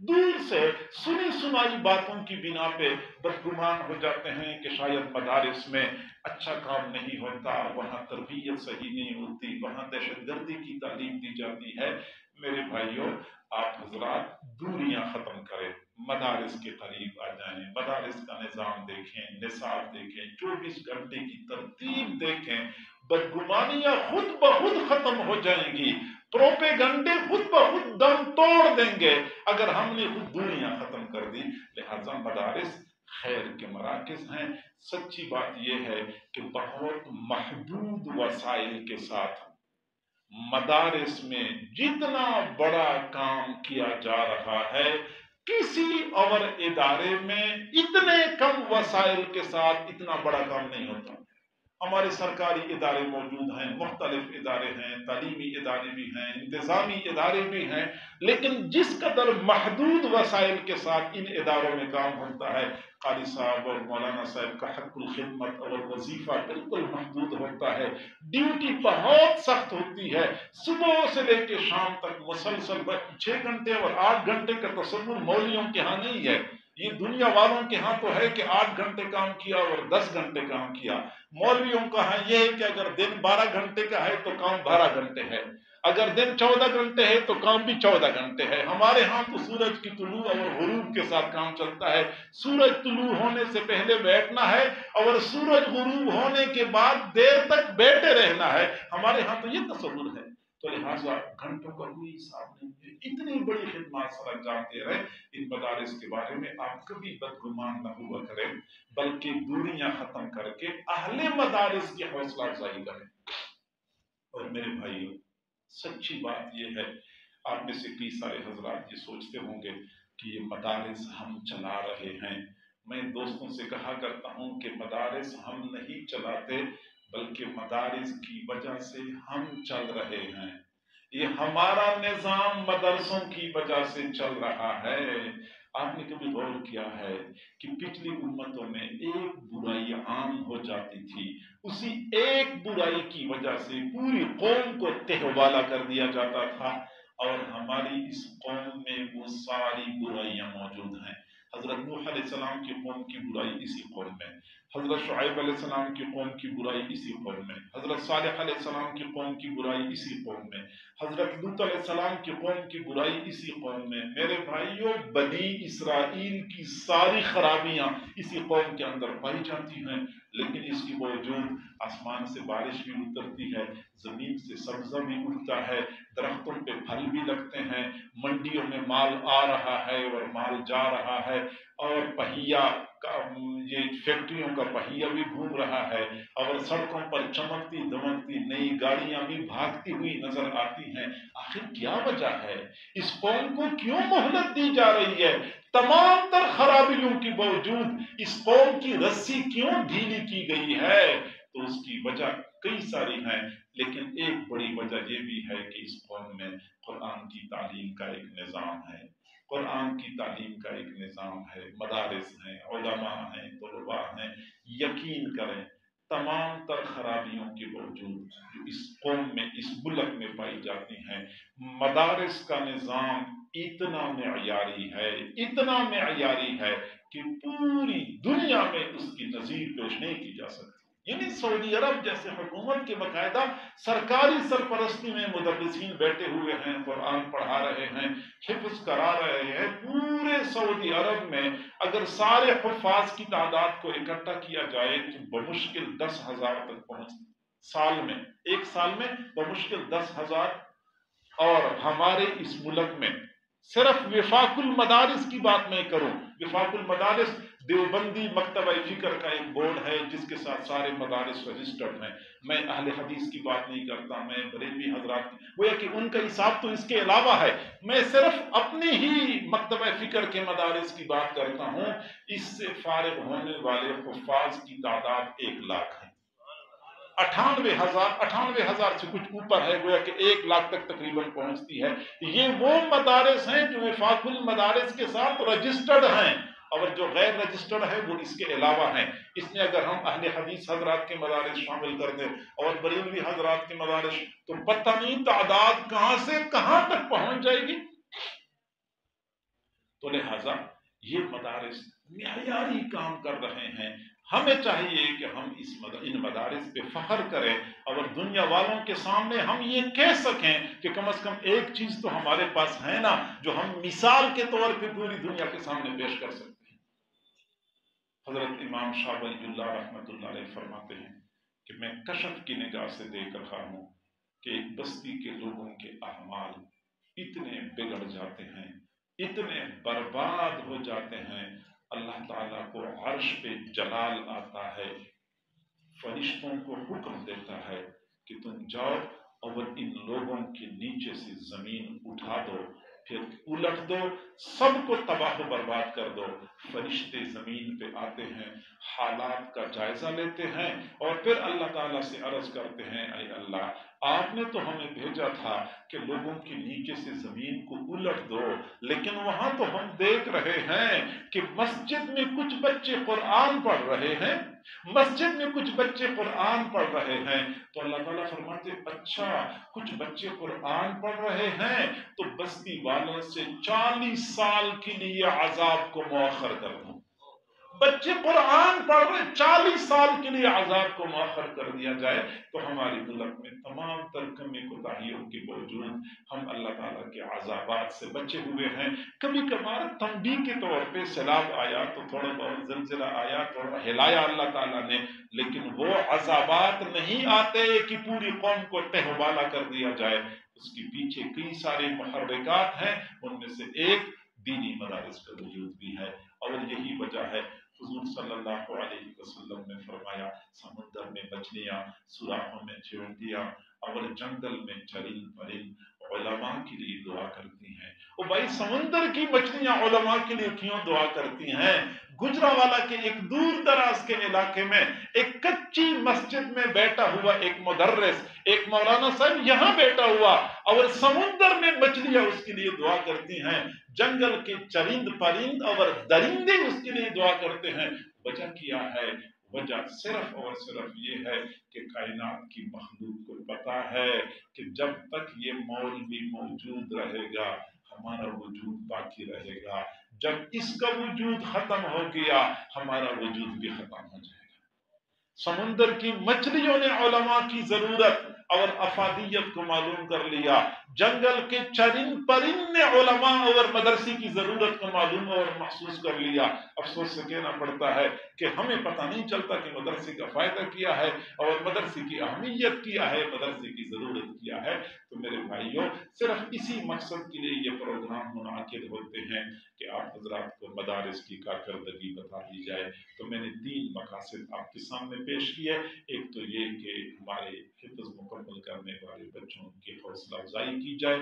دور سے سنی سنائی باتوں کی بنا پہ بدگمان ہو جاتے ہیں کہ شاید مدارس میں اچھا کام نہیں ہوتا، وہاں تربیت صحیح نہیں ہوتی، وہاں دہشت گردی کی تعلیم دی جاتی ہے۔ میرے بھائیوں، آپ حضرات دوریاں ختم کریں، مدارس کے قریب آ جائیں، مدارس کا نظام دیکھیں، نصاب دیکھیں، 24 گھنٹے کی ترتیب دیکھیں، بدگمانیاں خود بخود ختم ہو جائیں گی، پروپیگنڈے خود بخود دم توڑ دیں گے اگر ہم نے خود دوریاں ختم کر دی۔ لہذا مدارس خیر کے مراکز ہیں۔ سچی بات یہ ہے کہ بہت محدود وسائل کے ساتھ مدارس میں جتنا بڑا کام کیا جا رہا ہے، کسی اور ادارے میں اتنے کم وسائل کے ساتھ اتنا بڑا کام نہیں ہوتا۔ ہمارے سرکاری ادارے موجود ہیں، مختلف ادارے ہیں، تعلیمی ادارے بھی ہیں، انتظامی ادارے بھی ہیں، لیکن جس قدر محدود وسائل کے ساتھ ان اداروں میں کام ہوتا ہے، قاری صاحب اور مولانا صاحب کا حق الخدمت اور وظیفہ بالکل محدود ہوتا ہے، ڈیوٹی بہت سخت ہوتی ہے، صبح سے لے کے شام تک مسلسل 6 گھنٹے اور 8 گھنٹے کا تصور مولویوں کے ہاں نہیں ہے۔ یہ دنیا والوں کے ہاں تو ہے کہ 8 گھنٹے کام کیا اور 10 گھنٹے کام کیا۔ مولویوں کا ہاں یہ ہے کہ اگر دن 12 گھنٹے کا ہے تو کام 12 گھنٹے ہے، اگر دن 14 گھنٹے ہے تو کام بھی 14 گھنٹے ہے۔ ہمارے ہاں تو سورج کی طلوع اور غروب کے ساتھ کام چلتا ہے، سورج طلوع ہونے سے پہلے بیٹھنا ہے اور سورج غروب ہونے کے بعد دیر تک بیٹھے رہنا ہے۔ ہمارے ہاں تو یہ تصور ہے، تو لہٰذا گھنٹوں کا کوئی حساب نہیں ہے، اتنی بڑی خدمات سر انجام دے رہے۔ ان مدارس کے بارے میں آپ کبھی بدگمان نہ ہوا کریں، بلکہ دوریاں ختم کر کے اہل مدارس کی حوصلہ افزائی کریں۔ اور میرے بھائیوں، سچی بات یہ ہے، آپ میں سے کئی سارے حضرات یہ سوچتے ہوں گے کہ یہ مدارس ہم چلا رہے ہیں۔ میں دوستوں سے کہا کرتا ہوں کہ مدارس ہم نہیں چلاتے، بلکہ مدارس کی وجہ سے ہم چل رہے ہیں۔ یہ ہمارا نظام مدرسوں کی وجہ سے چل رہا ہے۔ آپ نے کبھی غور کیا ہے کہ پچھلی امتوں میں ایک برائی عام ہو جاتی تھی، اسی ایک برائی کی وجہ سے پوری قوم کو تہوالا کر دیا جاتا تھا، اور ہماری اس قوم میں وہ ساری برائیاں موجود ہیں۔ حضرت نوح علیہ السلام کی قوم کی برائی اسی قوم میں، حضرت شعیب علیہ السلام کی قوم کی برائی اسی قوم میں، حضرت صالح علیہ السلام کی قوم کی برائی اسی قوم میں، حضرت لوط علیہ السلام کی قوم کی برائی اسی قوم میں۔ میرے بھائیوں، بنی اسرائیل کی ساری خرابیاں اسی قوم کے اندر پائی جاتی ہیں، لیکن اس کے باوجود آسمان سے بارش بھی اترتی ہے، زمین سے سبزہ بھی اگتا ہے، درختوں پہ پھل بھی لگتے ہیں، منڈیوں میں مال آ رہا ہے اور مال جا رہا ہے، اور پہیا یہ فیکٹریوں کا پہیا بھی گھوم رہا ہے، اور سڑکوں پر چمکتی دمکتی نئی گاڑیاں بھی بھاگتی ہوئی نظر آتی ہیں۔ آخر کیا وجہ ہے؟ اس قوم کو کیوں مہلت دی جا رہی ہے؟ تمام تر خرابیوں کے باوجود اس قوم کی رسی کیوں ڈھیلی کی گئی ہے؟ تو اس کی وجہ کئی ساری ہیں، لیکن ایک بڑی وجہ یہ بھی ہے کہ اس قوم میں قرآن کی تعلیم کا ایک نظام ہے، قرآن کی تعلیم کا ایک نظام ہے، مدارس ہیں، علماء ہیں، طلباء ہیں۔ یقین کریں، تمام تر خرابیوں کے باوجود جو اس قوم میں، اس ملک میں پائی جاتی ہیں، مدارس کا نظام اتنا معیاری ہے، اتنا معیاری ہے کہ پوری دنیا میں اس کی نظیر پیش نہیں کی جا سکتی۔ یعنی سعودی عرب جیسے حکومت کے باقاعدہ سرکاری سرپرستی میں مدرسین بیٹھے ہوئے ہیں، قرآن پڑھا رہے ہیں، حفظ کرا رہے ہیں۔ پورے سعودی عرب میں اگر سارے حفاظ کی تعداد کو اکٹھا کیا جائے تو بمشکل 10,000 تک پہنچ، سال میں، ایک سال میں بمشکل 10,000۔ اور ہمارے اس ملک میں صرف وفاق المدارس کی بات میں کروں، وفاق المدارس دیوبندی مکتبہ فکر کا ایک بورڈ ہے جس کے ساتھ سارے مدارس رجسٹرڈ ہیں۔ میں اہل حدیث کی بات نہیں کرتا، میں بریلوی حضرات کی، وہ کہ ان کا حساب تو اس کے علاوہ ہے، میں صرف اپنے ہی مکتبہ فکر کے مدارس کی بات کرتا ہوں۔ اس سے فارغ ہونے والے حفاظ کی تعداد 1 لاکھ ہے، 98,000 سے کچھ اوپر ہے، گویا کہ 1 لاکھ تک تقریباً پہنچتی ہے۔ یہ وہ مدارس ہیں جو وفاق المدارس کے ساتھ رجسٹرڈ ہیں، اور جو غیر رجسٹرڈ ہے وہ اس کے علاوہ ہیں۔ اس میں اگر ہم اہل حدیث حضرات کے مدارس شامل کر دیں اور بریلوی حضرات کے مدارس، تو پتہ نہیں تعداد کہاں سے کہاں تک پہنچ جائے گی۔ تو لہٰذا یہ مدارس معیاری کام کر رہے ہیں. ہمیں چاہیے کہ ہم ان مدارس پہ فخر کریں اور دنیا والوں کے سامنے ہم یہ کہہ سکیں کہ کم از کم ایک چیز تو ہمارے پاس ہے نا جو ہم مثال کے طور پہ پوری دنیا کے سامنے پیش کر سکتے ہیں. حضرت امام شاہ ولی اللہ رحمۃ اللہ علیہ فرماتے ہیں کہ میں کشف کی نگاہ سے دیکھ رہا ہوں کہ ایک بستی کے لوگوں کے اعمال اتنے بگڑ جاتے ہیں، اتنے برباد ہو جاتے ہیں، اللہ تعالیٰ کو عرش پہ جلال آتا ہے، فرشتوں کو حکم دیتا ہے کہ تم جاؤ اور ان لوگوں کے نیچے سے زمین اٹھا دو، پھر الٹ دو، سب کو تباہ و برباد کر دو. فرشتے زمین پہ آتے ہیں، حالات کا جائزہ لیتے ہیں اور پھر اللہ تعالیٰ سے عرض کرتے ہیں اے اللہ آپ نے تو ہمیں بھیجا تھا کہ لوگوں کے نیچے سے زمین کو الٹ دو، لیکن وہاں تو ہم دیکھ رہے ہیں کہ مسجد میں کچھ بچے قرآن پڑھ رہے ہیں، مسجد میں کچھ بچے قرآن پڑھ رہے ہیں. تو اللہ تعالیٰ فرماتے اچھا کچھ بچے قرآن پڑھ رہے ہیں تو بستی والوں سے 40 سال کے لیے عذاب کو مؤخر کر دوں. بچے قرآن پڑھ رہے 40 سال کے لیے عذاب کو مؤخر کر دیا جائے تو ہماری ملک میں تمام تر کمی کوتاہیوں کے باوجود ہم اللہ تعالیٰ کے عذابات سے بچے ہوئے ہیں. کبھی کبھار تنبیہ کے طور پہ سیلاب آیا تو تھوڑا بہت زلزلہ آیا، تھوڑا ہلایا اللہ تعالیٰ نے، لیکن وہ عذابات نہیں آتے کہ پوری قوم کو تہوالا کر دیا جائے. اس کے پیچھے کئی سارے محرکات ہیں، ان میں سے ایک دینی مدارس کا وجود بھی ہے. اور یہی وجہ ہے حضور صلی اللہ علیہ وسلم نے فرمایا سمندر میں مچھلیاں، سوراخوں میں چیونٹیاں اور جنگل میں چرند پرند علماء کے لیے دعا کرتی ہیں. او بھائی سمندر کی مچھلیاں علماء کے لیے کیوں دعا کرتی ہیں؟ گجرانوالہ کے ایک دور دراز کے علاقے میں ایک کچی مسجد میں بیٹھا ہوا ایک مدرس، ایک مولانا صاحب یہاں بیٹھا ہوا اور سمندر میں مچھلیاں اس کے لیے دعا کرتی ہیں، جنگل کے چرند پرند اور درندے اس کے لیے دعا کرتے ہیں. وجہ کیا ہے؟ وجہ صرف اور صرف یہ ہے کہ کائنات کی مخلوق کو پتا ہے کہ جب تک یہ مولوی موجود رہے گا ہمارا وجود باقی رہے گا، جب اس کا وجود ختم ہو گیا ہمارا وجود بھی ختم ہو جائے گا. سمندر کی مچھلیوں نے علماء کی ضرورت اور افادیت کو معلوم کر لیا، جنگل کے چرند پرند نے علماء اور مدرسے کی ضرورت کو معلوم اور محسوس کر لیا. افسوس سے کہنا پڑتا ہے کہ ہمیں پتہ نہیں چلتا کہ مدرسے کا فائدہ کیا ہے اور مدرسے کی اہمیت کیا ہے، مدرسے کی ضرورت کیا ہے. تو میرے بھائیوں صرف اسی مقصد کے لیے یہ پروگرام منعقد ہوتے ہیں کہ آپ حضرات کو مدارس کی کارکردگی بتا دی جائے. تو میں نے 3 مقاصد آپ کے سامنے پیش کیے. ایک تو یہ کہ ہمارے حفظ مکمل کرنے والے بچوں کی حوصلہ افزائی کی جائے،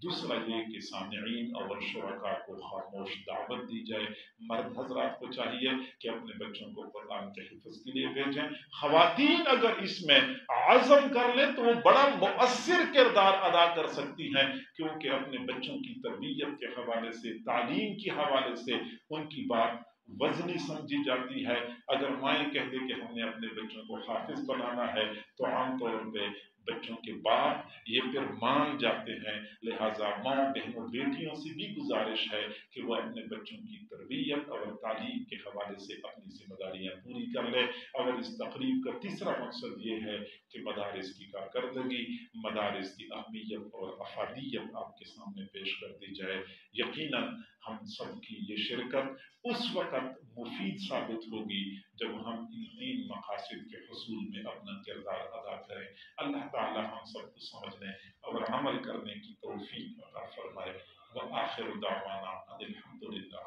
دوسرا یہ کہ سامعین اور شرکاء کو خاموش دعوت دی جائے. مرد حضرات کو چاہیے کہ اپنے بچوں کو قرآن کے حفظ کے لیے بھیجیں. خواتین اگر اس میں عزم کر لیں تو وہ بڑا مؤثر کردار ادا کر سکتی ہیں، کیونکہ اپنے بچوں کی تربیت کے حوالے سے، تعلیم کے حوالے سے ان کی بات وزنی سمجھی جاتی ہے. اگر مائیں کہہ دے کہ ہم نے اپنے بچوں کو حافظ بنانا ہے تو عام طور پہ بچوں کے باپ یہ پھر مان جاتے ہیں. لہٰذا ماں بہنوں بیٹیوں سے بھی گزارش ہے کہ وہ اپنے بچوں کی تربیت اور تعلیم کے حوالے سے اپنی ذمہ داریاں پوری کر لے. اور اس تقریب کا تیسرا مقصد یہ ہے کہ مدارس کی کارکردگی، مدارس کی اہمیت اور افادیت آپ کے سامنے پیش کر دی جائے. یقیناً ہم سب کی یہ شرکت اس وقت مفید ثابت ہوگی جب ہم ان 3 مقاصد کے حصول میں اپنا کردار ادا کریں. اللہ تعالی ہم سب کو سمجھنے اور عمل کرنے کی توفیق عطا فرمائے. وآخر دعوانا ان الحمد للہ.